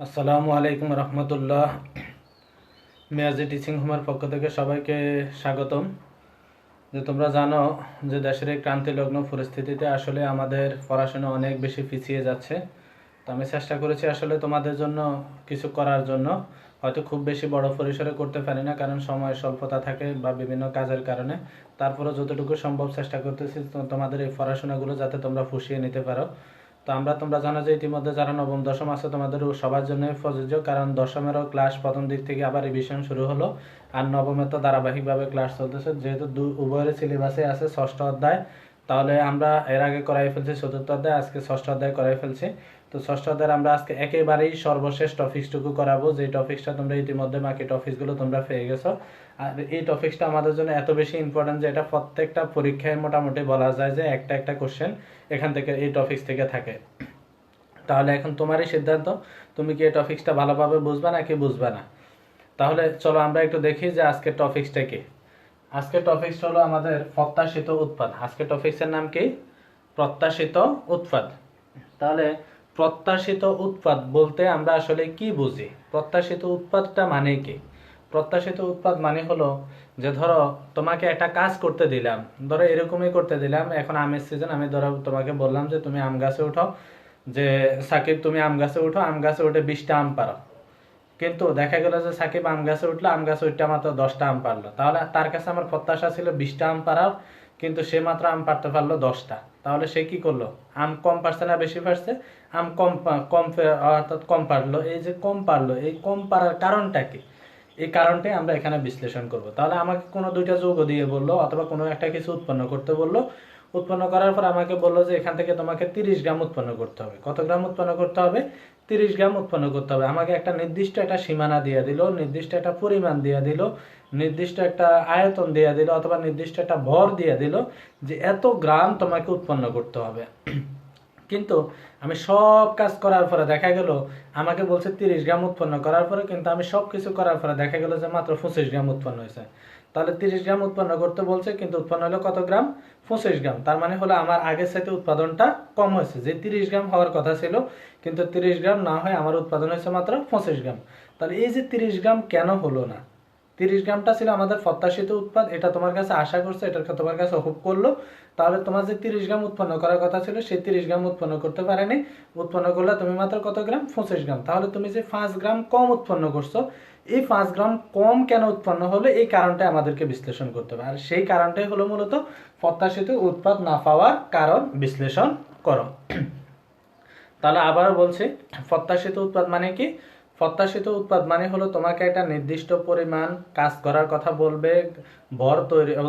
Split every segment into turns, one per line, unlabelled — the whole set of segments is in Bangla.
আসসালামু আলাইকুম রহমতুল্লাহ। মিয়াজি টিচিং হোমের পক্ষ থেকে সবাইকে স্বাগতম। যে তোমরা জানো যে দেশের এই ক্রান্তিলগ্ন পরিস্থিতিতে আসলে আমাদের পড়াশোনা অনেক বেশি পিছিয়ে যাচ্ছে। তো আমি চেষ্টা করেছি আসলে তোমাদের জন্য কিছু করার জন্য। হয়তো খুব বেশি বড় পরিসরে করতে পারি না, কারণ সময় স্বল্পতা থাকে বা বিভিন্ন কাজের কারণে। তারপরে যতটুকু সম্ভব চেষ্টা করতেছি তোমাদের এই পড়াশোনাগুলো যাতে তোমরা পুষিয়ে নিতে পারো। তো তোমরা জানো যে ইতিমধ্যে যারা নবম দশম আছে তোমাদের সবার জন্য প্রযোজ্য, কারণ দশমেরও ক্লাস প্রথম দিক থেকে আবার রিভিশন শুরু হলো। আর নবমে তো ধারাবাহিকভাবে ক্লাস চলতেছে, যেহেতু উভয়ের সিলেবাসে আছে ষষ্ঠ অধ্যায়। তাহলে আমরা এর আগে করাই ফেলছি চতুর্থ অধ্যায়, আজকে ষষ্ঠ অধ্যায় করাই ফেলছি। তো ষষ্ঠ অধ্যায় আমরা আজকে একেবারেই সর্বশেষ টপিক্সটুকু করাবো, যে টপিক্সটা তোমরা ইতিমধ্যে বাকি টপিক্সগুলো তোমরা পেয়ে গেছো। আর এই টপিক্সটা আমাদের জন্য এত বেশি ইম্পর্টেন্ট যে এটা প্রত্যেকটা পরীক্ষায় মোটামুটি বলা যায় যে একটা একটা কোশ্চেন এখান থেকে এই টপিক্স থেকে থাকে। তাহলে এখন তোমারই সিদ্ধান্ত, তুমি কি এই টপিক্সটা ভালোভাবে বুঝবা নাকি বুঝবা না। তাহলে চলো আমরা একটু দেখি যে আজকের টপিক্সটা কি। আজকের টপিক্স হলো আমাদের প্রত্যাশিত উৎপাদ। আজকের টপিক্সের নাম কি? প্রত্যাশিত উৎপাদ। তাহলে প্রত্যাশিত উৎপাদ বলতে আমরা আসলে কি বুঝি? প্রত্যাশিত উৎপাদটা মানে কি? প্রত্যাশিত উৎপাদ মানে হলো যে ধরো তোমাকে একটা কাজ করতে দিলাম, ধরো এরকমই করতে দিলাম, এখন আমের সিজন, আমি ধরো তোমাকে বললাম যে তুমি আম গাছে উঠো, যে সাকিব তুমি আম গাছে উঠো, আম গাছে উঠে 20টা আম পারো। কিন্তু দেখা গেল যে সাকিব আম গাছে উঠলো, আম গাছে উঠতে মাত্র 10টা আম পারলো। তাহলে তার কাছে আমার প্রত্যাশা ছিল 20টা আম পারার, কিন্তু সে মাত্র আম পারতে পারলো 10টা। তাহলে সে কি করলো? আম কম পারছে না বেশি পারছে? আম কম কম অর্থাৎ কম পারলো। এই যে কম পারলো, এই কম পারার কারণটা কি? এই কারণটাই আমরা এখানে বিশ্লেষণ করব। তাহলে আমাকে কোনো দুইটা যৌগ দিয়ে বললো অথবা কোনো একটা কিছু উৎপন্ন করতে বললো। উৎপন্ন করার পর আমাকে বললো যে এখান থেকে তোমাকে 30 গ্রাম উৎপন্ন করতে হবে। কত গ্রাম উৎপন্ন করতে হবে? 30 গ্রাম উৎপন্ন করতে হবে। আমাকে একটা নির্দিষ্ট একটা সীমানা দিয়ে দিল, নির্দিষ্ট একটা পরিমাণ দিয়ে দিল, নির্দিষ্ট একটা আয়তন দিয়ে দিল অথবা নির্দিষ্ট একটা ভর দিয়ে দিল যে এত গ্রাম তোমাকে উৎপন্ন করতে হবে। কিন্তু আমি সব কাজ করার পরে দেখা গেল আমাকে বলছে 30 গ্রাম উৎপন্ন করার পরে, কিন্তু আমি সব কিছু করার পরে দেখা গেল যে মাত্র 25 গ্রাম উৎপন্ন হয়েছে। তাহলে 30 গ্রাম উৎপন্ন করতে বলছে, কিন্তু উৎপন্ন হলো কত গ্রাম? 25 গ্রাম। তার মানে হলো আমার আগের সাথে উৎপাদনটা কম হয়েছে। যে 30 গ্রাম হওয়ার কথা ছিল, কিন্তু 30 গ্রাম না হয় আমার উৎপাদন হয়েছে মাত্র 25 গ্রাম। তাহলে এই যে 30 গ্রাম কেন হলো না? 30 গ্রামটা ছিল আমাদের প্রত্যাশিত উৎপাদ, এটা তোমার কাছে আশা করছে, এটা তোমার কাছে হোপ করলো। তাহলে তোমার যে 30 গ্রাম উৎপন্ন করার কথা ছিল সেই 30 গ্রাম উৎপন্ন করতে পারেনি। উৎপন্ন করলে তুমি মাত্র কত গ্রাম? 25 গ্রাম। তাহলে তুমি যে 5 গ্রাম কম উৎপন্ন করছো, এই 5 গ্রাম কম কেন উৎপন্ন হলো, এই কারণটা আমাদেরকে বিশ্লেষণ করতে হবে। আর সেই কারণটাই হলো মূলত প্রত্যাশিত উৎপাদ না পাওয়ার কারণ বিশ্লেষণ করো। তাহলে আবারও বলছি, প্রত্যাশিত উৎপাদ মানে কি? প্রত্যাশিত উৎপাদ মানে হলো তোমাকে একটা নির্দিষ্ট পরিমাণ কাজ করার কথা বলবে,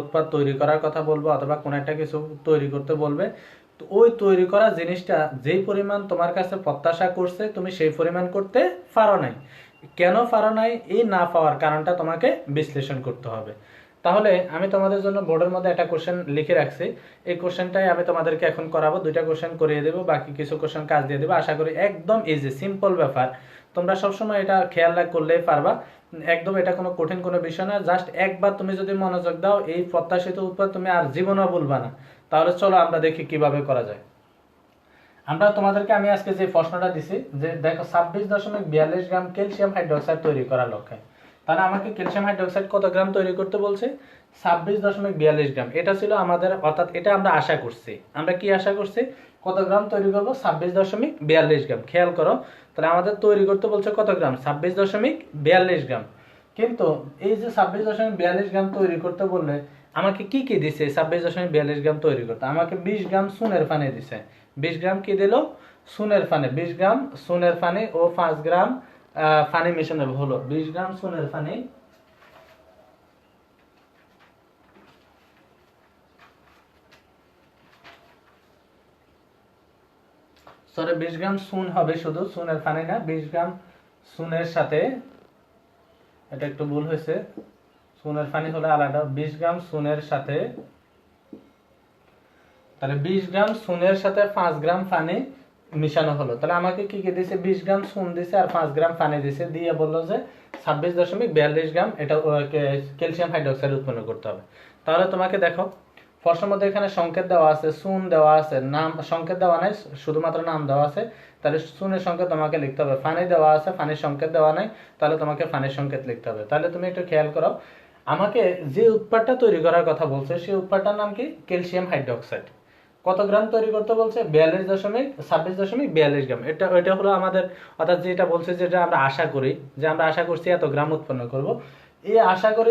উৎপাদ তৈরি করার কথা বলবো অথবা কোনো একটা কিছু তৈরি করতে বলবে। তো ওই তৈরি করা জিনিসটা যেই পরিমাণ তোমার কাছে প্রত্যাশা করছে তুমি সেই পরিমাণ করতে পারো নাই। কেন পারো নাই? এই না পাওয়ার কারণটা তোমাকে বিশ্লেষণ করতে হবে। তাহলে আমি তোমাদের জন্য বোর্ডের মধ্যে একটা কোশ্চেন লিখে রাখছি। এই কোশ্চেনটাই আমি তোমাদেরকে এখন করাবো। দুইটা কোশ্চেন করিয়ে দেবো, বাকি কিছু কোশ্চেন কাজ দিয়ে দেবো। আশা করি একদম ইজি সিম্পল ব্যাপার, তোমরা সবসময় এটা খেয়াল করলেই পারবা। একদম এটা কোনো কঠিন কোনো বিষয় না। জাস্ট একবার তুমি যদি মনোযোগ দাও, এই প্রত্যাশিত উৎপাদ তুমি আর জীবনও ভুলবা না। তাহলে চলো আমরা দেখি কিভাবে করা যায়। আমরা তোমাদেরকে আমি আজকে যে প্রশ্নটা দিছি, যে দেখো 26.42 গ্রাম ক্যালসিয়াম হাইড্রোক্সাইড তৈরি করার লক্ষ্যে, তাহলে আমাকে ক্যালসিয়াম হাইড্রোক্সাইড কত গ্রাম তৈরি করতে বলছে? 26.42 গ্রাম। এটা ছিল আমাদের, অর্থাৎ এটা আমরা আশা করছি। আমরা কি আশা করছি? কত গ্রাম তৈরি করবো? 26.42 গ্রাম। খেয়াল করো, তাহলে আমাদের তৈরি করতে বলছে কত গ্রাম? 26.42 গ্রাম। কিন্তু এই যে 26.42 গ্রাম তৈরি করতে বললে আমাকে কি কি দিছে? 26.42 গ্রাম তৈরি করতে আমাকে 20 গ্রাম সুনের পানি দিছে। 20 গ্রাম কি দিল? সুনের পানি। 20 গ্রাম সুনের পানি ও 5 গ্রাম পানি মেশানো হলো। 20 গ্রাম সুনের পানি, সরি 20 গ্রাম সুন হবে, শুধু সুনের পানি না, 20 গ্রাম সুনের সাথে, এটা একটু ভুল হয়েছে, সুনের পানি হলে আলাদা। 20 গ্রাম সুনের সাথে, তাহলে 20 গ্রাম সুনের সাথে 5 গ্রাম পানি মিশানো হলো। তাহলে আমাকে কি কি দিছে? 20 গ্রাম সুন দিছে আর 5 গ্রাম পানি দিছে, দিয়ে বললো যে 26.42 গ্রাম এটা ক্যালসিয়াম হাইড্রোক্সাইড উৎপন্ন করতে হবে। তাহলে তোমাকে দেখো প্রশ্নের মধ্যে এখানে সংকেত দেওয়া আছে, সুন দেওয়া আছে, নাম সংকেত দেওয়া নাই, শুধুমাত্র নাম দেওয়া আছে, তাহলে সুনের সংকেত তোমাকে লিখতে হবে। ফানি দেওয়া আছে, ফানির সংকেত দেওয়া নাই, তাহলে তোমাকে ফানির সংকেত লিখতে হবে। তাহলে তুমি একটু খেয়াল করো, আমাকে যে উৎপাদটা তৈরি করার কথা বলছে সেই উৎপাদটার নাম কি? Calcium hydroxide. কত গ্রাম তৈরি করতে বলছে? 42.26.42 গ্রাম। এটা হলো আমাদের, অর্থাৎ যেটা বলছে, যেটা আমরা আশা করি, যে আমরা আশা করছি এত গ্রাম উৎপন্ন করব। এই আশা করি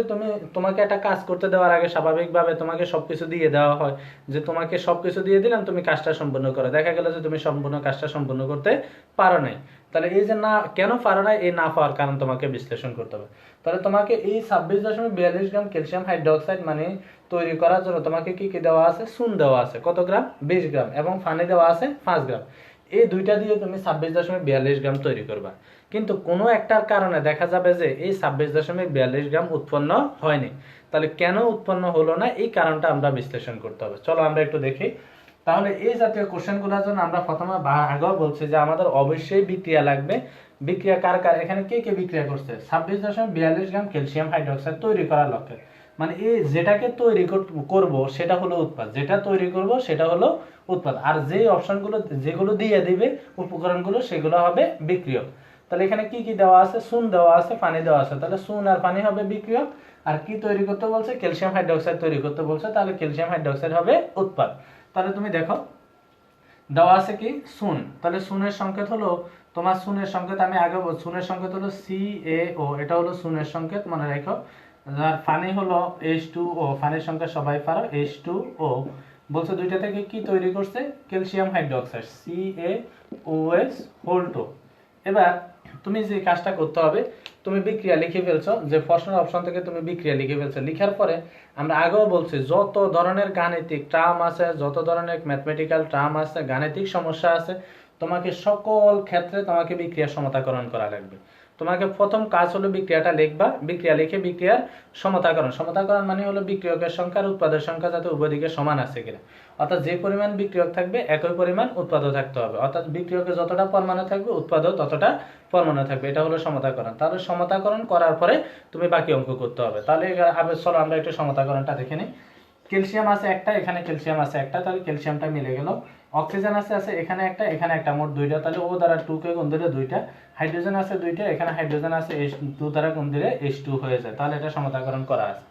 তোমাকে একটা কাজ করতে দেওয়ার আগে স্বাভাবিকভাবে তোমাকে সবকিছু দিয়ে দেওয়া হয়, যে তোমাকে সবকিছু দিয়ে দিলাম, তুমি কাজটা সম্পূর্ণ করো। দেখা গেল যে তুমি সম্পূর্ণ কাজটা সম্পূর্ণ করতে পারো নাই। তাহলে এই যে না, কেন পারো নাই, এই না পাওয়ার কারণ তোমাকে বিশ্লেষণ করতে হবে। তাহলে তোমাকে এই 26.42 গ্রাম ক্যালসিয়াম হাইড্রোক্সাইড মানে তৈরি করার জন্য তোমাকে কি কি দেওয়া আছে? চুন দেওয়া আছে কত গ্রাম? 20 গ্রাম, এবং পানি দেওয়া আছে 5 গ্রাম। এই দুইটা দিয়ে তুমি 26.42 গ্রাম তৈরি করবা। কিন্তু কোনো একটার কারণে দেখা যাবে যে এই 26.42 গ্রাম উৎপন্ন হয়নি। তাহলে কেন উৎপন্ন হলো না, এই কারণটা আমরা বিশ্লেষণ করতে হবে। চলো আমরা একটু দেখি। তাহলে এই জাতীয় কোশ্চেনগুলোর জন্য আমরা প্রথমে আগেও বলছি যে আমাদের অবশ্যই বিক্রিয়া লাগবে। বিক্রিয়া কার কার? এখানে কে কে বিক্রিয়া করছে? 26.42 গ্রাম ক্যালসিয়াম হাইড্রোক্সাইড তৈরি করার লক্ষ্যে, মানে এই যেটাকে তৈরি করব সেটা হলো উৎপাদ, যেটা তৈরি করব সেটা হলো উৎপাদ। আর যে অপশনগুলো যেগুলো দিয়ে দিবে উপকরণগুলো, সেগুলো হবে বিক্রিয়ক। তাহলে এখানে কি কি দেওয়া আছে? চুন দেওয়া আছে, পানি দেওয়া আছে। তাহলে চুন আর পানি হবে বিক্রিয়ক। আর কি তৈরি করতে বলছে? ক্যালসিয়াম হাইড্রোক্সাইড তৈরি করতে বলছে। তাহলে ক্যালসিয়াম হাইড্রোক্সাইড হবে উৎপাদ। তাহলে তুমি দেখো দেওয়া আছে কি? চুন। তাহলে চুনের সংকেত হলো তোমার, চুনের সংকেত আমি আগে চুনের সংকেত হলো CaO, এটা হলো চুনের সংকেত, মনে রাখো। আর পানি হলো H2O, পানির সংকেত সবাই পারো, H2O। বলছে দুইটা থেকে কি তৈরি করছে? Calcium hydroxide, CaOH2। এবার তুমি যে কাজটা করতে হবে, তুমি বিক্রিয়া লিখে ফেলছো, যে প্রশ্নের অপশন থেকে তুমি বিক্রিয়া লিখে ফেলছো। লিখার পরে আমরা আগেও বলছি, যত ধরনের গাণিতিক টার্ম আছে, যত ধরনের ম্যাথমেটিক্যাল টার্ম আছে, গাণিতিক সমস্যা আছে, তোমাকে সকল ক্ষেত্রে তোমাকে বিক্রিয়া সমতাকরণ করা লাগবে। তোমাকে প্রথম কাজ হলো বিক্রিয়াটা লিখবা, বিক্রিয়া লিখে বিক্রিয়ার সমতাকরণ। সমতাকরণ মানে হলো বিক্রিয়কের সংখ্যা আর উৎপাদের সংখ্যা যাতে উভয় দিকে সমান আছে কিনা, অর্থাৎ যে পরিমাণ বিক্রিয়ক থাকবে একই পরিমাণ উৎপাদও থাকতে হবে, অর্থাৎ বিক্রিয়কে যতটা পরমাণু থাকবে উৎপাদও ততটা পরমাণু থাকবে। এটা হলো সমতাকরণ। তাহলে সমতাকরণ করার পরে তুমি বাকি অঙ্ক করতে হবে। তাহলে চলো আমরা একটু সমতাকরণটা দেখে নিই। ক্যালসিয়াম আছে একটা, এখানে ক্যালসিয়াম আছে একটা, তাহলে ক্যালসিয়ামটা মিলে গেল। অক্সিজেন আছে এখানে একটা, এখানে একটা, মোট দুইটা। তাহলে ও দ্বারা 2 কে গুণ দিলে দুইটা। হাইড্রোজেন আছে দুইটা, এখানে হাইড্রোজেন আছে H2 দ্বারা গুণ দিলে H2 হয়ে যায়। তাহলে এটা সমতাকরণ করা আছে।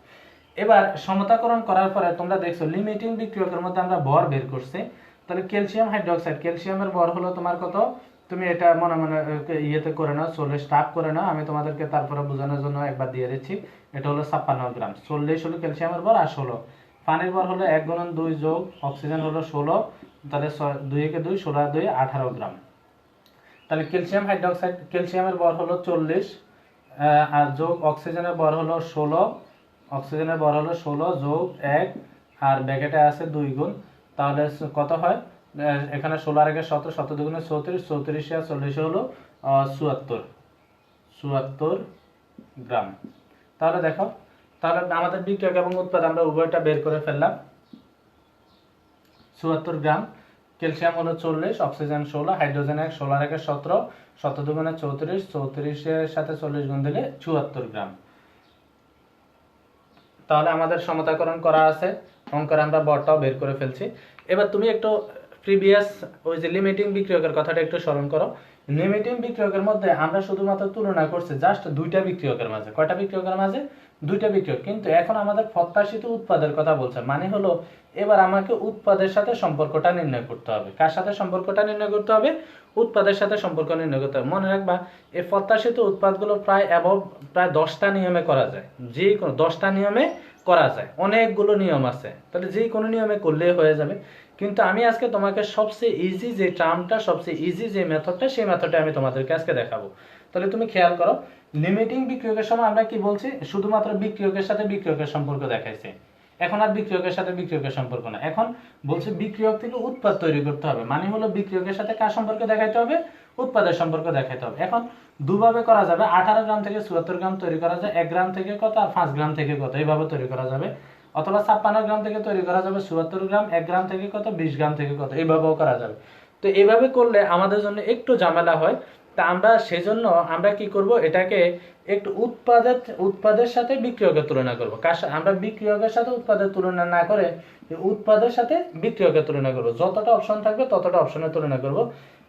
এবার সমতাকরণ করার পরে তোমরা দেখছো লিমিটিং বিক্রিয়কের মধ্যে আমরা ভর বের করছি। তাহলে ক্যালসিয়াম হাইড্রোক্সাইড, ক্যালসিয়ামের ভর হলো তোমার কত? তুমি এটা মনে মনে ইয়েতে করে নাও, 40 স্টার্ট করে নাও। আমি তোমাদেরকে তারপরে বোঝানোর জন্য একবার দিয়ে দিচ্ছি। এটা হলো 56 গ্রাম। 40 হলো ক্যালসিয়ামের ভর, আর 16 পানির ভর হলো 1 গুণন 2 যোগ অক্সিজেন হলো 16। তাহলে 2 একে 2, 16 আর 2 18 গ্রাম। তাহলে ক্যালসিয়াম হাইড্রোক্সাইড, ক্যালসিয়ামের ভর হলো 40, আর যোগ অক্সিজেনের ভর হলো 16। অক্সিজেনের ভর হলো 16 যোগ 1, আর ব্যাকেটে আছে 2 গুণ। তাহলে কত হয়? এখানে 16 আর 1 17, 17 দুগুণে 34, 34 আর 40 হলো 74 গ্রাম। তাহলে দেখো, তাহলে আমাদের বিক্রিয়ক এবং উৎপাদ আমরা উভয়টা বের করে ফেললাম। 74 গ্রাম। ক্যালসিয়াম হলো 40, অক্সিজেন 16, হাইড্রোজেন 1, 16 আর 1 17, 17 দুগুণে 34, 34 এর সাথে 40 গুণ দিলে 74 গ্রাম। তাহলে আমাদের সমতাকরণ করা আছে, অঙ্কের আমরা বরটাও বের করে ফেলছি। এবার তুমি একটু প্রিভিয়াস ওই যে লিমিটিং বিক্রিয়কের কথাটা একটু স্মরণ করো। লিমিটিং বিক্রিয়কের মধ্যে আমরা শুধুমাত্র তুলনা করছি জাস্ট দুইটা বিক্রিয়কের মাঝে। কয়টা বিক্রিয়কের মাঝে? দুইটা বিক্রিয়ক। কিন্তু এখন আমাদের প্রত্যাশিত উৎপাদের কথা বলছে, মানে হলো এবার আমাকে উৎপাদের সাথে সম্পর্কটা নির্ণয় করতে হবে। কার সাথে সম্পর্কটা নির্ণয় করতে হবে? উৎপাদের সাথে সম্পর্ক নির্ণয় করতে হবে। মনে রাখবা, এই প্রত্যাশিত উৎপাদগুলো প্রায় 10টা নিয়মে করা যায়। যে কোনো 10টা নিয়মে করা যায়, অনেকগুলো নিয়ম আছে। তাহলে যে কোনো নিয়মে করলেই হয়ে যাবে। কিন্তু আমি আজকে তোমাকে সবচেয়ে ইজি যে টার্মটা, সবচেয়ে ইজি যে মেথডটা, সেই মেথডটা আমি তোমাদেরকে আজকে দেখাবো। তাহলে তুমি খেয়াল করো, লিমিটিং বিক্রিয়কের সময় আমরা কি বলছি? শুধুমাত্র বিক্রিয়কের সাথে বিক্রিয়কের সম্পর্ক দেখাইছে। এখন আর বিক্রিয়কের সাথে বিক্রিয়কের সম্পর্ক না, এখন বলছে বিক্রিয়ক থেকে উৎপাদ তৈরি করতে হবে। মানে হলো বিক্রিয়কের সাথে কার সম্পর্ক দেখাইতে হবে? উৎপাদের সম্পর্ক দেখাইতে হবে। এখন দুভাবে করা যাবে। 18 গ্রাম থেকে 74 গ্রাম তৈরি করা যায়। 1 গ্রাম থেকে কত আর 5 গ্রাম থেকে কত, এইভাবে তৈরি করা যাবে। অথবা 56 গ্রাম থেকে তৈরি করা যাবে 74 গ্রাম, 1 গ্রাম থেকে কত, 20 গ্রাম থেকে কত, এইভাবেও করা যাবে। তো এইভাবে করলে আমাদের জন্য একটু ঝামেলা হয়। তা আমরা সেজন্য আমরা কি করব, এটাকে একটু উৎপাদের সাথে বিক্রিয়কের তুলনা করব। আমরা বিক্রিয়কের সাথে উৎপাদের তুলনা না করে উৎপাদের সাথে বিক্রিয়কের তুলনা করব। যতটা অপশন থাকবে ততটা অপশনের তুলনা করব।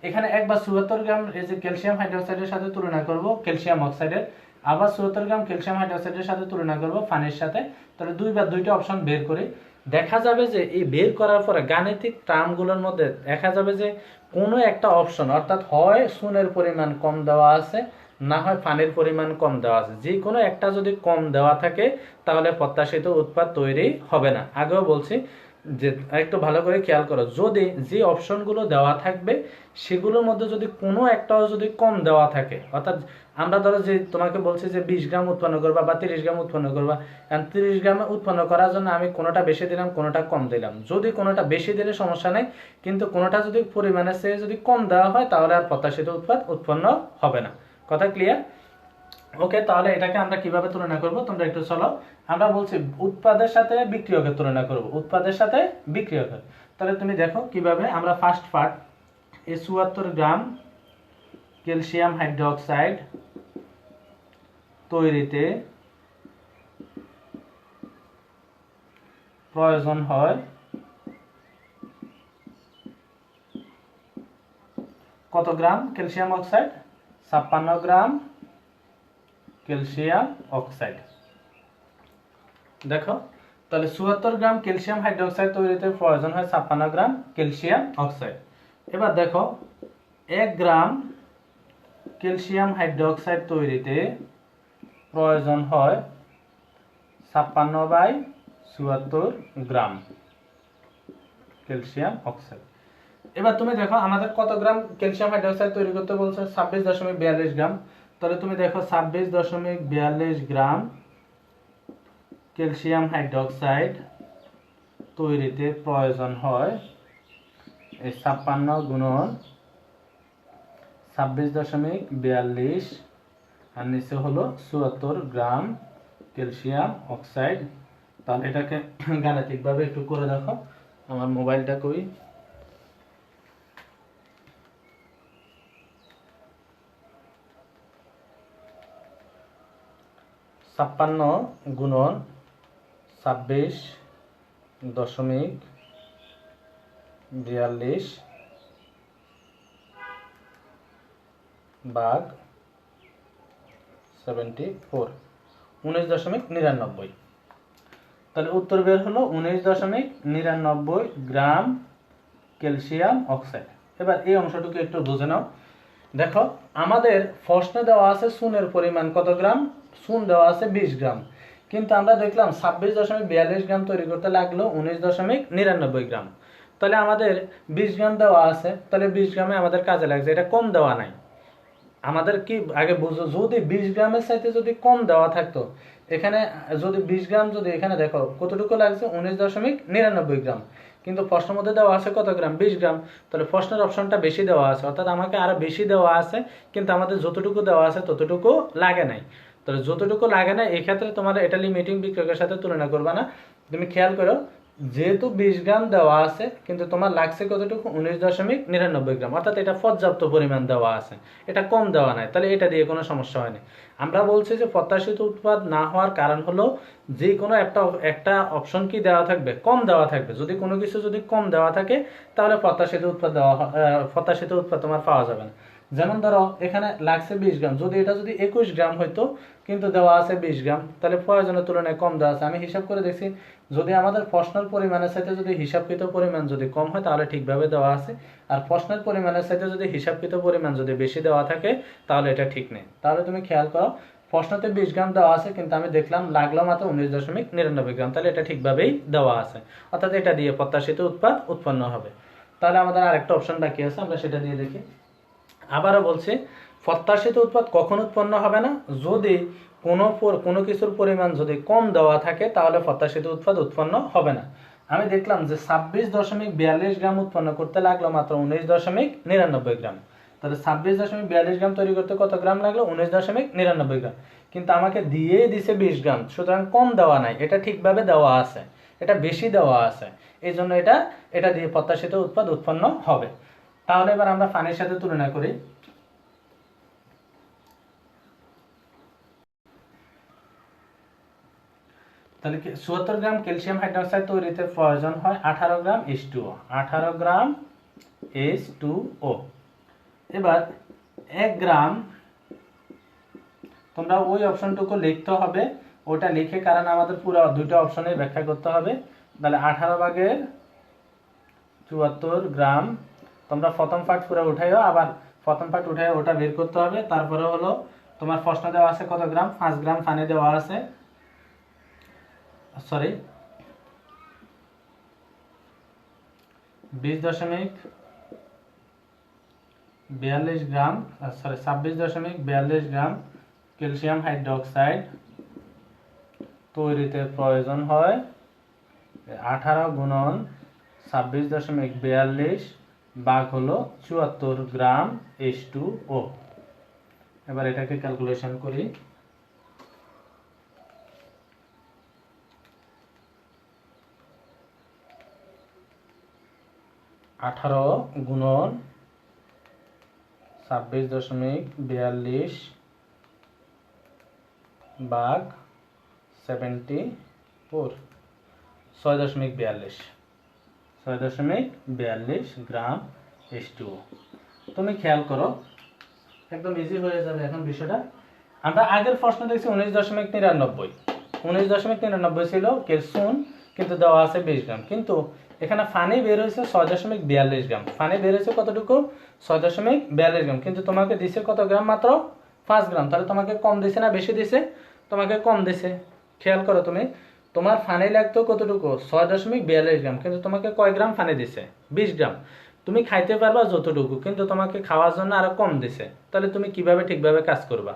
এখানে একবার 74 গ্রাম এই যে ক্যালসিয়াম হাইড্রোক্সাইডের সাথে তুলনা করব ক্যালসিয়াম অক্সাইডের, আবার 74 গ্রাম ক্যালসিয়াম হাইড্রোক্সাইডের সাথে তুলনা করব পানির সাথে। তাহলে দুইবার দুইটা অপশন বের করি, দেখা যাবে যে এই বের করার পরে গাণিতিক টার্মগুলোর মধ্যে দেখা যাবে যে কোনো একটা অপশন, অর্থাৎ হয় সুনের পরিমাণ কম দেওয়া আছে, না হয় পানির পরিমাণ কম দেওয়া আছে। যে কোনো একটা যদি কম দেওয়া থাকে তাহলে প্রত্যাশিত উৎপাদ তৈরি হবে না। আগেও বলছি যে একটু ভালো করে খেয়াল করো, যদি যে অপশনগুলো দেওয়া থাকবে সেগুলোর মধ্যে যদি কোনো একটাও যদি কম দেওয়া থাকে, অর্থাৎ আমরা ধরো যে তোমাকে বলছি যে 20 গ্রাম উৎপন্ন করবা বা 30 গ্রাম উৎপন্ন করবা, 30 গ্রাম উৎপন্ন করার জন্য আমি কোনোটা বেশি দিলাম কোনোটা কম দিলাম। যদি কোনোটা বেশি দিলে সমস্যা নেই, কিন্তু কোনোটা যদি পরিমাণের চেয়ে যদি কম দেওয়া হয় তাহলে আর প্রত্যাশিত উৎপাদ উৎপন্ন হবে না। কথা ক্লিয়ার? ওকে, তাহলে এটাকে আমরা কিভাবে তুলনা করব তোমরা একটু চলো। আমরা বলছি উৎপাদের সাথে বিক্রিয়কের তুলনা করব, উৎপাদের সাথে বিক্রিয়কের। তাহলে তুমি দেখো কিভাবে। আমরা ফার্স্ট পার্ট, এই 74 গ্রাম ক্যালসিয়াম হাইড্রোক্সাইড তৈরিতে প্রয়োজন হয় কত গ্রাম ক্যালসিয়াম অক্সাইড? 56 গ্রাম ক্যালসিয়াম অক্সাইড। দেখো তাহলে 74 গ্রাম ক্যালসিয়াম হাইড্রোক্সাইড তৈরিতে প্রয়োজন হয় 56 গ্রাম ক্যালসিয়াম অক্সাইড। এবার দেখো 1 গ্রাম ক্যালসিয়াম হাইড্রোক্সাইড তৈরিতে প্রয়োজন হয় 56/74 গ্রাম ক্যালসিয়াম অক্সাইড। এবার তুমি দেখো আমাদের কত গ্রাম ক্যালসিয়াম হাইড্রোক্সাইড তৈরি করতে বলছে? 26.42 গ্রাম। তাহলে তুমি দেখো 26.42 গ্রাম ক্যালসিয়াম হাইড্রোক্সাইড তৈরিতে প্রয়োজন হয় এই 56 গুণন 26.42 আর নিচে হলো 74 গ্রাম ক্যালসিয়াম অক্সাইড। তাহলে এটাকে গাণিতিকভাবে একটু করে দেখো। আমার মোবাইলটা কই? 56 গুণন 26.42 ভাগ 74, 19.99। তাহলে উত্তর বের হলো 19.99 গ্রাম ক্যালসিয়াম অক্সাইড। এবার এই অংশটুকু একটু বুঝে নাও। দেখো আমাদের প্রশ্নে দেওয়া আছে চুনের পরিমাণ কত গ্রাম, চুন দেওয়া আছে 20 গ্রাম, কিন্তু আমরা দেখলাম 26.42 গ্রাম তৈরি করতে লাগলো 19.99 গ্রাম। তাহলে আমাদের 20 গ্রাম দেওয়া আছে, তাহলে 20 গ্রামে আমাদের কাজে লাগছে, এটা কম দেওয়া নাই। আমাদের কি আগে বুঝো, যদি 20 গ্রামের সাথে যদি কম দেওয়া থাকতো, এখানে যদি 20 গ্রাম, যদি এখানে দেখো কতটুকু লাগছে 19.99 গ্রাম, কিন্তু প্রশ্নের মধ্যে দেওয়া আছে কত গ্রাম? 20 গ্রাম। তাহলে প্রশ্নের অপশনটা বেশি দেওয়া আছে, অর্থাৎ আমাকে আরো বেশি দেওয়া আছে, কিন্তু আমাদের যতটুকু দেওয়া আছে ততটুকু লাগে নাই। তাহলে যতটুকু লাগে না, এই ক্ষেত্রে তোমার এটা লিমিটিং বিক্রিয়কের সাথে তুলনা করবে না। তুমি খেয়াল করো, যেহেতু 20 গ্রাম দেওয়া আছে কিন্তু তোমার লাগছে কতটুকু? 19.99 গ্রাম, অর্থাৎ এটা পর্যাপ্ত পরিমাণ দেওয়া আছে, এটা কম দেওয়া নাই। তাহলে এটা দিয়ে কোনো সমস্যা হয়নি। আমরা বলছি যে প্রত্যাশিত উৎপাদ না হওয়ার কারণ হলো যে কোনো একটা অপশন কি দেওয়া থাকবে? কম দেওয়া থাকবে। যদি কোনো কিছু যদি কম দেওয়া থাকে তাহলে প্রত্যাশিত উৎপাদ তোমার পাওয়া যাবে না। যেমন ধরো এখানে লাগছে 20 গ্রাম, যদি এটা যদি 21 গ্রাম হইতো কিন্তু দেওয়া আছে 20 গ্রাম, তাহলে প্রয়োজনের তুলনায় কম দেওয়া আছে। আমি হিসাব করে দেখছি, যদি আমাদের প্রশ্নের পরিমাণের সাথে যদি হিসাবকৃত পরিমাণ যদি কম হয় তাহলে ঠিকভাবে দেওয়া আছে, আর প্রশ্নের পরিমাণের সাথে যদি হিসাবকৃত পরিমাণ যদি বেশি দেওয়া থাকে তাহলে এটা ঠিক নেই। তাহলে তুমি খেয়াল করো, প্রশ্নতে 20 গ্রাম দেওয়া আছে কিন্তু আমি দেখলাম লাগলো মাত্র 19.99 গ্রাম, তাহলে এটা ঠিকভাবেই দেওয়া আছে, অর্থাৎ এটা দিয়ে প্রত্যাশিত উৎপাদ উৎপন্ন হবে। তাহলে আমাদের আরেকটা অপশন বাকি আছে, আমরা সেটা দিয়ে দেখি। আবারও বলছি, প্রত্যাশিত উৎপাদ কখন উৎপন্ন হবে না? যদি কোনো কিছুর পরিমাণ যদি কম দেওয়া থাকে তাহলে প্রত্যাশিত উৎপাদ উৎপন্ন হবে না। আমি দেখলাম যে 26.42 গ্রাম উৎপন্ন করতে লাগলো মাত্র 19.99 গ্রাম। তাহলে 26.42 গ্রাম তৈরি করতে কত গ্রাম লাগলো? 19.99 গ্রাম। কিন্তু আমাকে দিয়েই দিছে 20 গ্রাম, সুতরাং কম দেওয়া নাই, এটা ঠিকভাবে দেওয়া আছে, এটা বেশি দেওয়া আছে, এই জন্য এটা দিয়ে প্রত্যাশিত উৎপাদ উৎপন্ন হবে। তাহলে এবার আমরা পানির সাথে তুলনা করি। তাহলে ৭৪ গ্রাম ক্যালসিয়াম হাইড্রোক্সাইড তৈরিতে প্রয়োজন হয় 18 গ্রাম H2O, 18 গ্রাম H2O। এবার 1 গ্রাম, তোমরা ওই অপশনটুকু লিখতে হবে, ওটা লিখে কারণ আমাদের পুরো দুইটা অপশনে ব্যাখ্যা করতে হবে। তাহলে 18 ভাগের 74 গ্রাম, তোমরা প্রথম পার্ট পুরো উঠাইও, আবার প্রথম পার্ট উঠাই ওটা বের করতে হবে। তারপরে হলো তোমার প্রশ্ন দেওয়া আছে কত গ্রাম, 5 গ্রাম পানি দেওয়া আছে, সরি 20.42 গ্রাম, সরি 26.42 গ্রাম ক্যালসিয়াম হাইড্রোক্সাইড তৈরিতে প্রয়োজন হয় 18 গুণন 26.42 ভাগ হলো 74 গ্রাম H2O। এবার এটাকে ক্যালকুলেশন করি। 18 গুণন 26.42 ভাগ 74, 6.42 গ্রাম H2O। তুমি খেয়াল করো, একদম ইজি হয়ে যাবে এখন বিষয়টা। আমরা আগের প্রশ্ন দেখছি 19.93 ছিল কেলসুন, কিন্তু দেওয়া আছে 20 গ্রাম, কিন্তু এখানে পানি বের হয়েছে 6.42 গ্রাম। পানি বের হয়েছে কতটুকু, 6.42 গ্রাম, কিন্তু তোমাকে দিছে কত গ্রাম, মাত্র 5 গ্রাম। তাহলে তোমাকে কম দিছে না বেশি দিছে, তোমাকে কম দিছে। খেয়াল করো তুমি, তোমার পানি লাগতো কতটুকু, 6.42 গ্রাম, কিন্তু তোমাকে কয় গ্রাম পানি দিছে, 20 গ্রাম। তুমি খাইতে পারবা যতটুকু, কিন্তু তোমাকে খাওয়ার জন্য আরো কম দিছে। তাহলে তুমি কিভাবে ঠিকভাবে কাজ করবা,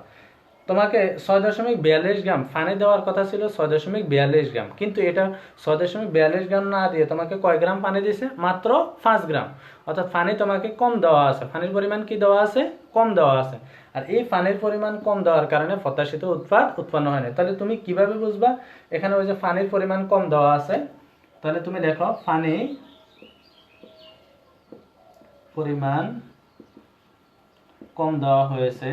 তোমাকে 6.42 গ্রাম পানি দেওয়ার কথা ছিল, 6.42 গ্রাম, কিন্তু এটা 6.42 গ্রাম না দিয়ে তোমাকে কয় গ্রাম পানি দিছে, মাত্র 5 গ্রাম। অর্থাৎ পানি তোমাকে কম দেওয়া আছে, পানির পরিমাণ কি দেওয়া আছে, কম দেওয়া আছে। আর এই পানির পরিমাণ কম দেওয়ার কারণে প্রত্যাশিত উৎপাদ উৎপন্ন হয় না। তাহলে তুমি কিভাবে বুঝবা, এখানে ওই যে পানির পরিমাণ কম দেওয়া আছে, তাহলে তুমি দেখো পানি পরিমাণ কম দেওয়া হয়েছে,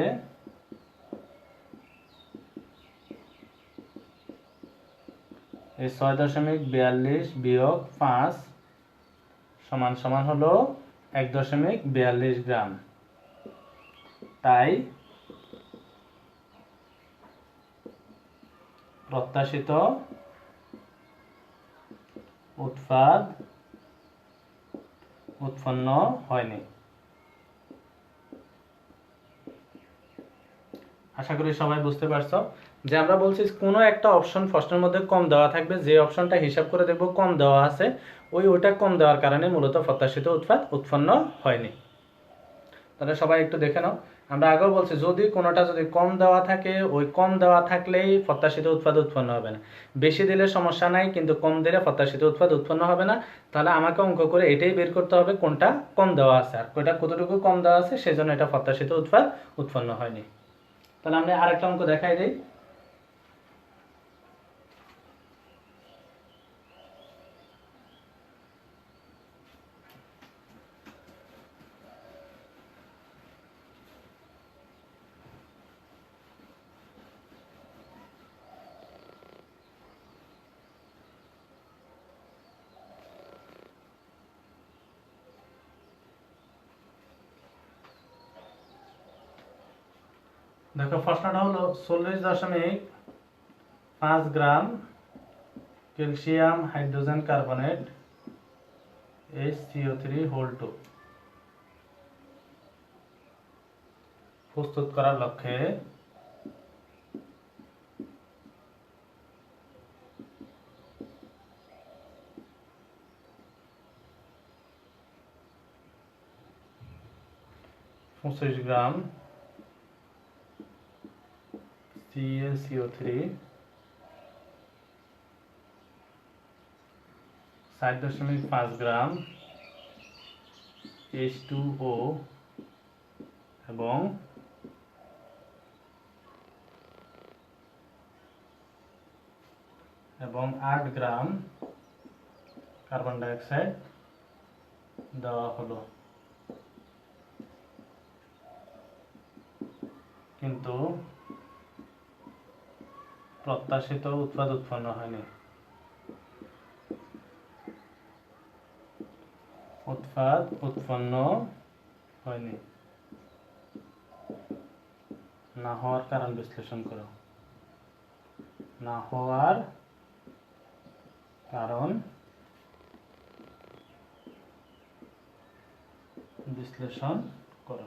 এই 6.42 বিয়োগ 5 সমান সমান হলো 1.42 গ্রাম। তাই প্রত্যাশিত উৎপাদ উৎপন্ন হয়নি। আশা করি সবাই বুঝতে পারছো যে আমরা বলছি কোনো একটা অপশন প্রশ্নের মধ্যে কম দেওয়া থাকবে, যে অপশনটা হিসাব করে দেখবো কম দেওয়া আছে, ওইটা কম দেওয়ার কারণে মূলত প্রত্যাশিত উৎপাদ উৎপন্ন হয়নি। তাহলে সবাই একটু দেখে নাও, আমরা আগেও বলছি যদি কোনোটা যদি কম দেওয়া থাকে, ওই কম দেওয়া থাকলেই প্রত্যাশিত উৎপাদ উৎপন্ন হবে না। বেশি দিলে সমস্যা নাই, কিন্তু কম দিলে প্রত্যাশিত উৎপাদ উৎপন্ন হবে না। তাহলে আমাকে অঙ্ক করে এটাই বের করতে হবে কোনটা কম দেওয়া আছে আর কোনটা কতটুকু কম দেওয়া আছে, সেজন্য এটা প্রত্যাশিত উৎপাদ উৎপন্ন হয়নি। তাহলে আমরা আরেকটা অঙ্ক দেখাই দিই। দেখো প্রশ্নটা হলো 40.5 গ্রাম ক্যালসিয়াম হাইড্রোজেন কার্বনেট HCO3 প্রস্তুত করার লক্ষ্যে গ্রাম CaCO3, 7.5 গ্রাম H2O এবং 8 গ্রাম কার্বন ডাইঅক্সাইড দেওয়া হলো, কিন্তু প্রত্যাশিত উৎপাদ উৎপন্ন হয়নি। উৎপাদ উৎপন্ন হয়নি। না হওয়ার কারণ বিশ্লেষণ করো। না হওয়ার কারণ বিশ্লেষণ করো।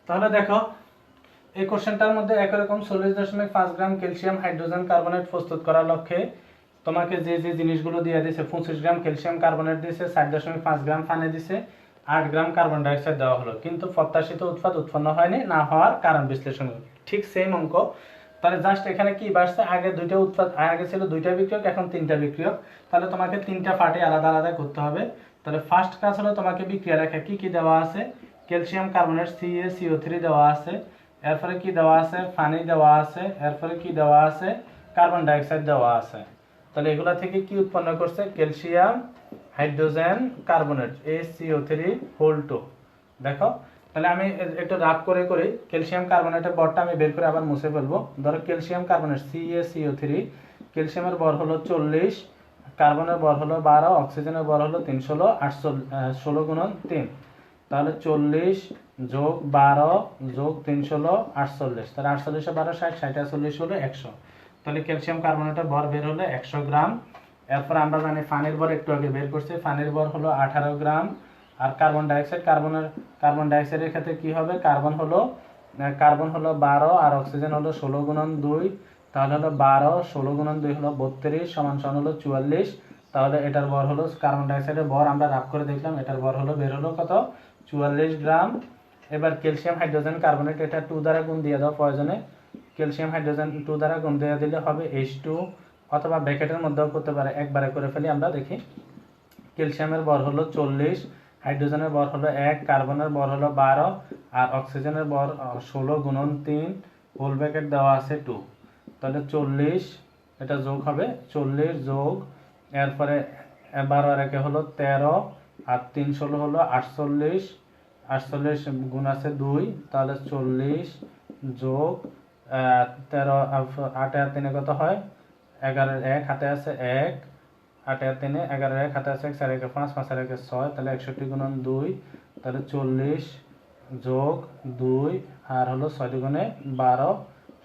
তাহলে দেখো এই কোশ্চেনটার মধ্যে একই রকম 40.5 গ্রাম ক্যালসিয়াম হাইড্রোজেন কার্বনেট প্রস্তুত করার লক্ষ্যে তোমাকে যে যে জিনিসগুলো দিয়ে দিয়েছে 25 গ্রাম ক্যালসিয়াম কার্বনেট দিয়েছে, 7.5 গ্রাম পানি দিয়েছে, 8 গ্রাম কার্বন ডাইঅক্সাইড দেওয়া হলো, কিন্তু প্রত্যাশিত উৎপাদ উৎপন্ন হয়নি। না হওয়ার কারণ বিশ্লেষণ। ঠিক সেম অঙ্ক। তাহলে জাস্ট এখানে কি বাড়ছে, আগে দুইটা উৎপাদ, আগে ছিল দুইটা বিক্রিয়ক, এখন তিনটা বিক্রিয়ক। তাহলে তোমাকে তিনটা পার্টে আলাদা আলাদা করতে হবে। তাহলে ফার্স্ট কাজ হলো তোমাকে বিক্রিয়া রেখা কি কি দেওয়া আছে, ক্যালসিয়াম কার্বনেট CaCO3 দেওয়া আছে, এরপরে কি দেওয়া আছে, পানি দেওয়া আছে, এরপরে কি দেওয়া আছে, কার্বন ডাইঅক্সাইড দেওয়া আছে। তাহলে এগুলা থেকে কি উৎপন্ন করছে, ক্যালসিয়াম হাইড্রোজেন কার্বনেট HCO3 দেখো। তাহলে আমি একটু রাফ করে করি, ক্যালসিয়াম কার্বনেটের বরটা আমি বের করে আবার মুছে ফেলবো। ধরো ক্যালসিয়াম কার্বনেট CaCO3, ক্যালসিয়ামের বর হলো 40, কার্বনের বর হলো 12, অক্সিজেনের বর হলো 316, 16 গুণন 3। তাহলে 40 যোগ 12 যোগ 316 48। তাহলে 48 12 60, 60 40 হলো 100। তাহলে ক্যালসিয়াম কার্বনেটের ভর বের হলো 100 গ্রাম। এরপর আমরা জানি পানির ভর একটু আগে বের করছি, পানির ভর হলো 18 গ্রাম। আর কার্বন ডাইঅক্সাইডের ক্ষেত্রে কি হবে, কার্বন হলো 12 আর অক্সিজেন হলো 16 গুণন 2। তাহলে হলো 12 16 গুণন 2 হলো 32 সমান হলো 44। তাহলে এটার ভর হলো, কার্বন ডাইঅক্সাইডের ভর আমরা রাফ করে দেখলাম, এটার ভর হলো বের হলো কত, 44 গ্রাম। এবার ক্যালসিয়াম হাইড্রোজেন কার্বনেট, এটা 2 দ্বারা গুণ দিয়ে দাও প্রয়োজনে। ক্যালসিয়াম হাইড্রোজেন 2 দ্বারা গুণ দিয়ে দিলে হবে H2, অথবা ব্র্যাকেটের মধ্যেও করতে পারে। একবারে করে ফেলি আমরা, দেখি। ক্যালসিয়ামের ভর হলো 40, হাইড্রোজেনের ভর হলো 1, কার্বনের ভর হলো 12 আর অক্সিজেনের ভর 16 গুণন 3, হোল ব্র্যাকেট দেওয়া আছে 2। তাহলে 40, এটা যোগ হবে 40 যোগ, এরপরে 12 আর 1 হলো 13 আর 3 16 হলো 48, 48 গুণ আছে 2। তাহলে 40 যোগ 13 8 আর 3 কত হয়, 11 1 হাতে আছে 1, 8 আর 3 11 1 হাতে আছে 1, 4 1 5, 5 আর 1 6, তাহলে 61 গুণন 2। তাহলে 40 যোগ 2 আর হলো 6 দুগুণে 12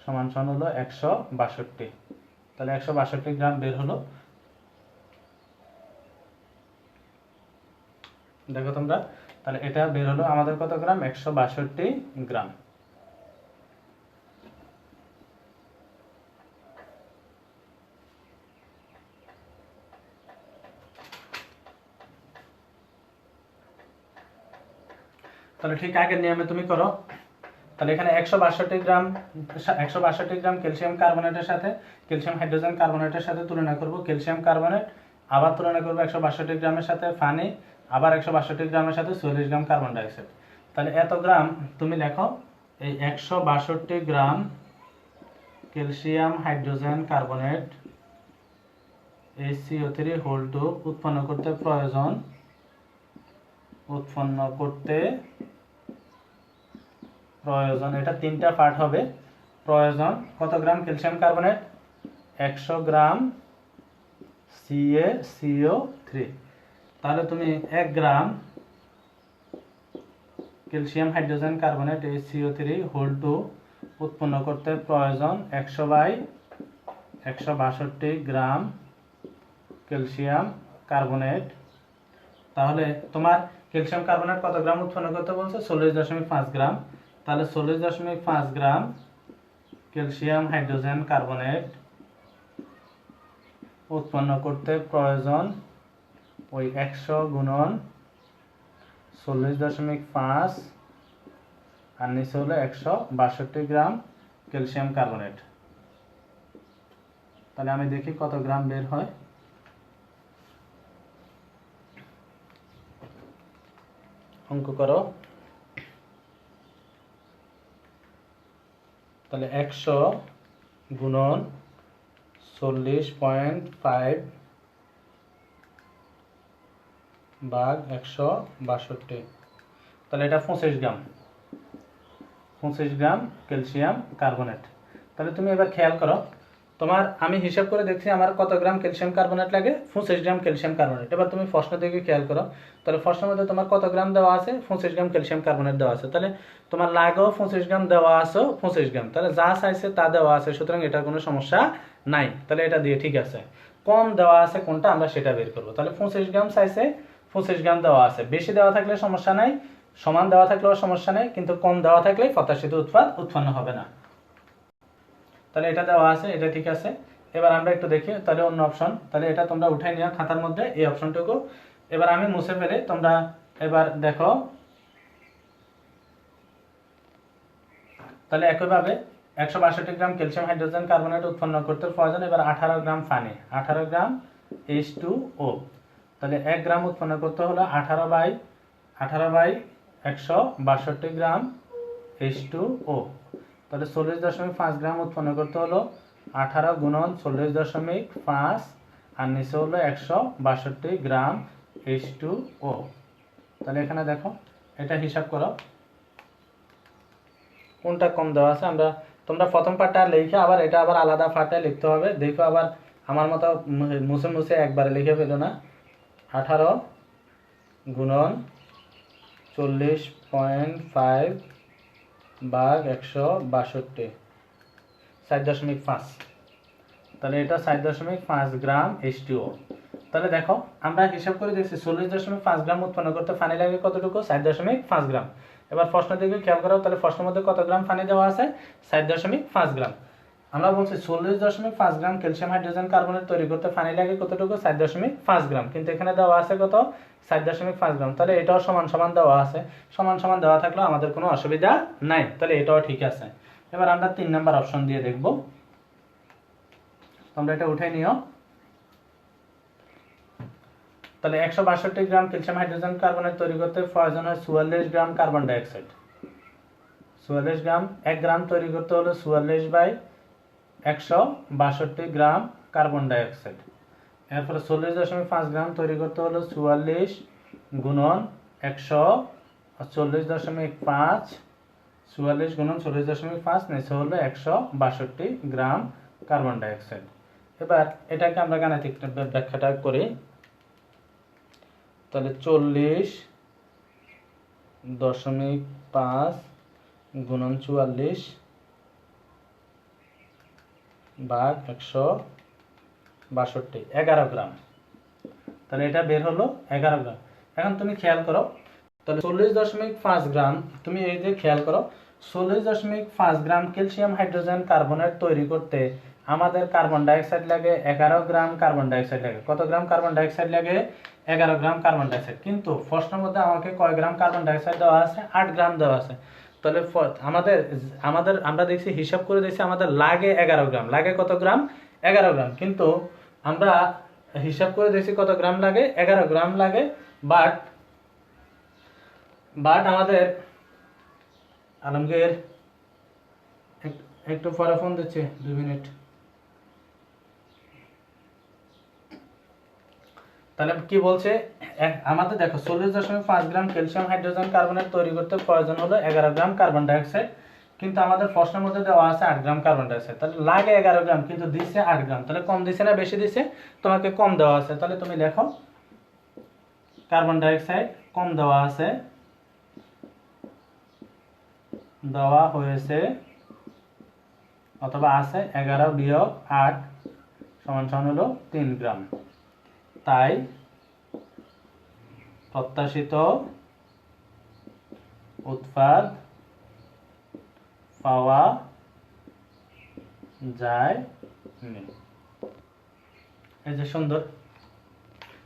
সমান হলো 162। তাহলে 162 গ্রাম বের হলো। দেখো তোমরা, তাহলে এটা বের হলো আমাদের কত গ্রাম, 162 গ্রাম। তাহলে ঠিক আগের নিয়মে তুমি করো। তাহলে এখানে 162 গ্রাম ক্যালসিয়াম কার্বনেটের সাথে ক্যালসিয়াম হাইড্রোজেন কার্বনেটের সাথে তুলনা করব। ক্যালসিয়াম কার্বনেট আবার তুলনা করব 162 গ্রামের সাথে পানি, আবার 162 গ্রামের সাথে 40 গ্রাম কার্বন ডাইঅক্সাইড। তাহলে এত গ্রাম তুমি দেখো, এই 162 গ্রাম ক্যালসিয়াম হাইড্রোজেন কার্বনেট HCO3 উৎপন্ন করতে প্রয়োজন, এটা তিনটা পার্ট হবে। প্রয়োজন কত গ্রাম ক্যালসিয়াম কার্বনেট, 100 গ্রাম CaCO3। তাহলে তুমি 1 গ্রাম ক্যালসিয়াম হাইড্রোজেন কার্বনেট HCO3 উৎপন্ন করতে প্রয়োজন 100/162 গ্রাম ক্যালসিয়াম কার্বনেট। তাহলে তোমার ক্যালসিয়াম কার্বনেট কত গ্রাম উৎপন্ন করতে বলছে, 40.5 গ্রাম। তাহলে 40.5 গ্রাম ক্যালসিয়াম হাইড্রোজেন কার্বনেট উৎপন্ন করতে প্রয়োজন ওই 100 গুণন 40.5 আর নিচে হলো 162 গ্রাম ক্যালসিয়াম কার্বনেট। তাহলে আমি দেখি কত গ্রাম বের হয়। অঙ্ক করো। তাহলে 100 গুণন 40.5 ভাগ 162, তাহলে এটা 25 গ্রাম, 25 গ্রাম ক্যালসিয়াম কার্বনেট। তাহলে তুমি এবার খেয়াল করো, তোমার আমি হিসাব করে দেখছি আমার কত গ্রাম ক্যালসিয়াম কার্বনেট লাগে, 25 গ্রাম ক্যালসিয়াম কার্বনেট। এবার তুমি প্রশ্ন দিকে খেয়াল করো, তাহলে প্রশ্নের মধ্যে তোমার কত গ্রাম দেওয়া আছে, 25 গ্রাম ক্যালসিয়াম কার্বনেট দেওয়া আছে। তাহলে তোমার লাগেও 25 গ্রাম, দেওয়া আছে 25 গ্রাম, তাহলে যা চাইছে তা দেওয়া আছে, সুতরাং এটার কোনো সমস্যা নাই, তাহলে এটা দিয়ে ঠিক আছে। কম দেওয়া আছে কোনটা আমরা সেটা বের করবো। তাহলে 25 গ্রাম চাইছে, 25 গ্রাম দেওয়া আছে, বেশি দেওয়া থাকলে সমস্যা নাই, সমান দেওয়া থাকলেও সমস্যা নেই, কিন্তু কম দেওয়া থাকলে প্রত্যাশিত উৎপাদ উৎপন্ন হবে না। তাহলে এটা দেওয়া আছে, এটা ঠিক আছে। এবার আমরা একটু দেখি তাহলে অন্য অপশন, তাহলে এটা তোমরা উঠাই নিও খাতার মধ্যে এই অপশনটুকু। এবার আমি মুছে ফেলে তোমরা এবার দেখো, তাহলে একইভাবে 162 গ্রাম ক্যালসিয়াম হাইড্রোজেন কার্বনেট উৎপন্ন করতে প্রয়োজন এবার 18 গ্রাম পানি, 18 গ্রাম H2O। তাহলে 1 গ্রাম উৎপন্ন করতে হলো 18 বাই 162 গ্রাম H2O। তাহলে 40.5 গ্রাম উৎপন্ন করতে হলো 18 গুণন 40.5, আর নিচে হলো 162 গ্রাম H2O। তাহলে এখানে দেখো, এটা হিসাব করো কোনটা কম দেওয়া আছে। আমরা তোমরা প্রথম পার্টটা লিখে আবার এটা আবার আলাদা পার্টে লিখতে হবে, দেখো আবার আমার মতো মুছে মুছে একবারে লিখে ফেলো না। 18 গুণন 40.5 ভাগ 162, 4.5, তাহলে এটা 4.5 গ্রাম H2O। তাহলে দেখো আমরা হিসাব করে দেখছি 40.5 গ্রাম উৎপন্ন করতে পানি লাগে কতটুকু, 4.5 গ্রাম। এবার প্রশ্ন দিকে খেয়াল করো, তাহলে প্রশ্নের মধ্যে কত গ্রাম পানি দেওয়া আছে, 4.5 গ্রাম। আমরা বলছি 40.5 গ্রাম ক্যালসিয়াম হাইড্রোজেন কার্বনেট তৈরি করতে পানি লাগে কতটুকু, 4.5 গ্রাম, কিন্তু এখানে দেওয়া আছে কত, 4.5 গ্রাম। তাহলে এটাও সমান সমান দেওয়া আছে, সমান সমান দেওয়া থাকলেও আমাদের কোনো অসুবিধা নাই, তাহলে এটাও ঠিক আছে। এবার আমরা 3 নাম্বার অপশন দিয়ে দেখব, তোমরা এটা উঠাই নিও। তাহলে 162 গ্রাম ক্যালসিয়াম হাইড্রোজেন কার্বনেট তৈরি করতে প্রয়োজন হয় 44 গ্রাম কার্বন ডাইঅক্সাইড। 44 গ্রাম, 1 গ্রাম তৈরি করতে হলো 44 বাই 162 গ্রাম কার্বন ডাইঅক্সাইড। এরপরে 40.5 গ্রাম তৈরি করতে হলো 44 গুণন 140.5, 44 গুণন 40.5 নিচে হলো 162 গ্রাম কার্বন ডাইঅক্সাইড। এবার এটাকে আমরা গাণিতিক ব্যাখ্যাটা করি, তাহলে 40.5 গুণন 44 ভাগ 162, 11 গ্রাম, তাহলে এটা বের হলো 11 গ্রাম। এখন তুমি খেয়াল করো, তাহলে 40.5 গ্রাম, তুমি এই যে খেয়াল করো 40.5 গ্রাম ক্যালসিয়াম হাইড্রোজেন কার্বনেট তৈরি করতে আমাদের কার্বন ডাইঅক্সাইড লাগে 11 গ্রাম কার্বন ডাইঅক্সাইড লাগে। কত গ্রাম কার্বন ডাইঅক্সাইড লাগে, 11 গ্রাম কার্বন ডাইঅক্সাইড। কিন্তু প্রশ্নের মধ্যে আমাকে কয় গ্রাম কার্বন ডাইঅক্সাইড দেওয়া আছে, 8 গ্রাম দেওয়া আছে। তাহলে আমাদের আমাদের আমরা দেখছি হিসাব করে দেখছি আমাদের লাগে 11 গ্রাম, লাগে কত গ্রাম, 11 গ্রাম, কিন্তু আমরা হিসাব করে দেখছি কত গ্রাম লাগে, 11 গ্রাম লাগে। বাট আমাদের আলমগীর একটু পরে ফোন দিচ্ছে, 2 মিনিট। তাহলে কি বলছে, আমাদের দেখো 40.5 গ্রাম ক্যালসিয়াম হাইড্রোজেন কার্বনেট তৈরি করতে প্রয়োজন হলো 11 গ্রাম কার্বন ডাইঅক্সাইড, কিন্তু আমাদের প্রশ্নের মধ্যে দেওয়া আছে 8 গ্রাম কার্বন ডাইঅক্সাইড। তাহলে লাগে 11 গ্রাম কিন্তু দিচ্ছে 8 গ্রাম, তাহলে কম দিছে না বেশি দিছে, তোমাকে কম দেওয়া আছে। তাহলে তুমি লেখো কার্বন ডাইঅক্সাইড কম দেওয়া আছে, দেওয়া হয়েছে অথবা আছে 11 বিয়োগ 8 সমান সমান হলো 3 গ্রাম, তাই প্রত্যাশিত উৎপাদ পাওয়া যায়। এই যে সুন্দর।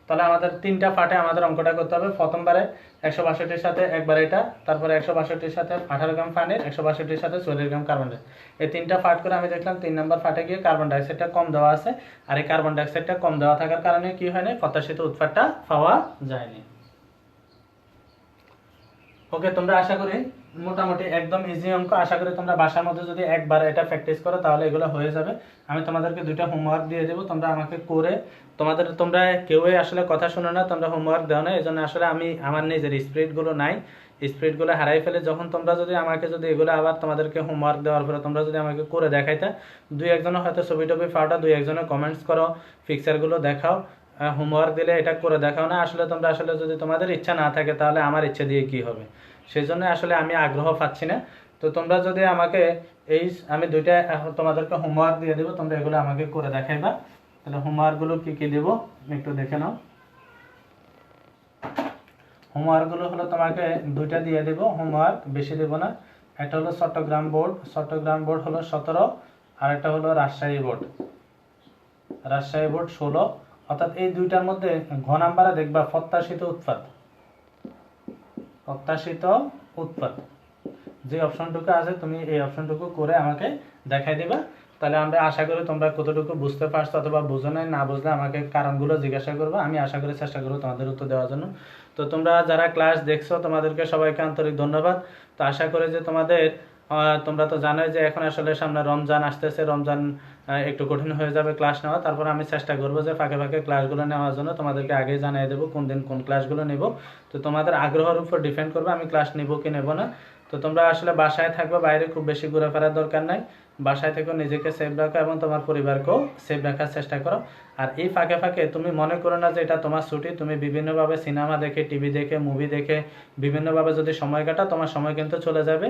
তাহলে আমাদের 3টা পার্টে আমাদের অঙ্কটা করতে হবে। প্রথমবারে 162 সাথে একবার এটা, তারপরে 162 সাথে 18 গ্রাম পানির, 162 সাথে 40 গ্রাম কার্বন ডাইঅক্সাইড, এই 3টা পার্ট করে আমি দেখলাম 3 নম্বর পার্টে গিয়ে কার্বন ডাইঅক্সাইডটা কম দেওয়া আছে, আর এই কার্বন ডাইঅক্সাইডটা কম দেওয়া থাকার কারণে কি হয়নি, প্রত্যাশিত উৎপাদটা পাওয়া যায়নি। ওকে, তোমরা আশা করি মোটামুটি একদম ইজি অঙ্ক, আশা করি তোমরা বাসার মধ্যে যদি একবার এটা প্র্যাকটিস করো তাহলে এগুলো হয়ে যাবে। আমি তোমাদেরকে দুইটা হোমওয়ার্ক দিয়ে দেবো, তোমরা আমাকে করে তোমরা কেউই আসলে কথা শোনো না, তোমরা হোমওয়ার্ক দাও না, এই জন্য আসলে আমি আমার নিজের স্পিরিটগুলো নাই, স্পিরিটগুলো হারাই ফেলে। যখন তোমরা যদি আমাকে যদি এগুলো আবার তোমাদেরকে হোমওয়ার্ক দেওয়ার পরে তোমরা যদি আমাকে করে দেখাইতা, দুই একজনের হয়তো ছবি টবি ফাটা, দুই একজনের কমেন্টস করো, পিকচারগুলো দেখাও, হোমওয়ার্ক দিলে এটা করে দেখাও না। আসলে তোমরা আসলে যদি তোমাদের ইচ্ছা না থাকে তাহলে আমার ইচ্ছা দিয়ে কি হবে, সেই জন্য আসলে আমি আগ্রহ পাচ্ছি না। তো তোমরা যদি আমাকে আমি দুইটা তোমাদেরকে হোমওয়ার্ক দিয়ে দেবো, তোমরা এগুলো আমাকে করে দেখাইবা। তাহলে হোমওয়ার্কগুলো কি কি দেবো একটু দেখে নাও। হোমওয়ার্কগুলো হলো তোমাকে দুইটা দিয়ে দেব, হোমওয়ার্ক বেশি দেব না। একটা হলো চট্টগ্রাম বোর্ড হলো 17, আর একটা হলো রাজশাহী বোর্ড 16। অর্থাৎ এই দুইটার মধ্যে ঘ নাম্বারে দেখবা প্রত্যাশিত উৎপাদ, যে অপশনটুকু আছে তুমি এই অপশনটুকু করে আমাকে দেখাই দিবা। তাহলে আমরা আশা করি তোমরা কতটুকু বুঝতে পারছো, অথবা বুঝো নাই, না বুঝলে আমাকে কারণগুলো জিজ্ঞাসা করবো, আমি আশা করি চেষ্টা করবো তোমাদের উত্তর দেওয়ার জন্য। তো তোমরা যারা ক্লাস দেখছো তোমাদেরকে সবাইকে আন্তরিক ধন্যবাদ। তো আশা করি যে তোমরা তো জানোই যে এখন আসলে সামনে রমজান আসতেছে, রমজান একটু কঠিন হয়ে যাবে ক্লাস নেওয়া। তারপর আমি চেষ্টা করবো যে ফাঁকে ফাঁকে ক্লাসগুলো নেওয়ার জন্য, তোমাদেরকে আগেই জানিয়ে দেবো কোন দিন কোন ক্লাসগুলো নেব। তো তোমাদের আগ্রহের উপর ডিপেন্ড করবে আমি ক্লাস নেব কি নেব না। তো তোমরা আসলে বাসায় থাকবে, বাইরে খুব বেশি ঘুরে ফেরার দরকার নাই, বাসায় থেকে নিজেকে সেফ রাখো এবং তোমার পরিবারকেও সেফ রাখার চেষ্টা করো। আর এই ফাঁকে ফাঁকে তুমি মনে করো না যে এটা তোমার ছুটি, তুমি বিভিন্নভাবে সিনেমা দেখে, টিভি দেখে, মুভি দেখে বিভিন্নভাবে যদি সময় কাটা, তোমার সময় কিন্তু চলে যাবে।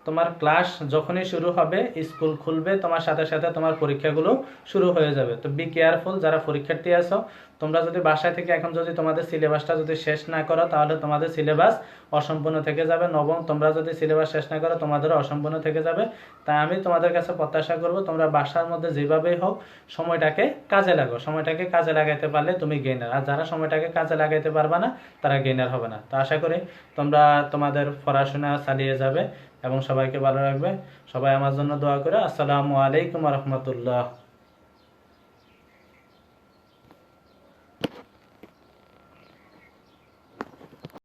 তোমার ক্লাস যখনই শুরু হবে, স্কুল খুলবে, তোমার সাথে সাথে তোমার পরীক্ষাগুলো শুরু হয়ে যাবে। তো বি কেয়ারফুল যারা পরীক্ষার্থী আছো, তোমরা যদি বাসায় থেকে এখন যদি তোমাদের সিলেবাসটা যদি শেষ না করো তাহলে তোমাদের সিলেবাস অসম্পূর্ণ থেকে যাবে। নবম তোমরা যদি সিলেবাস শেষ না করো তোমাদেরও অসম্পূর্ণ থেকে যাবে। তাই আমি তোমাদের কাছে প্রত্যাশা করব তোমরা বাসার মধ্যে যেভাবেই হোক সময়টাকে কাজে লাগো, সময়টাকে কাজে লাগাইতে পারলে তুমি গেইনার, আর যারা সময়টাকে কাজে লাগাইতে পারবে না তারা গেইনার হবে না। তো আশা করি তোমরা তোমাদের পড়াশোনা চালিয়ে যাবে এবং সবাইকে ভালো রাখবে। সবাই আমার জন্য দোয়া করে। আসসালামু আলাইকুম রহমতুল্লাহ।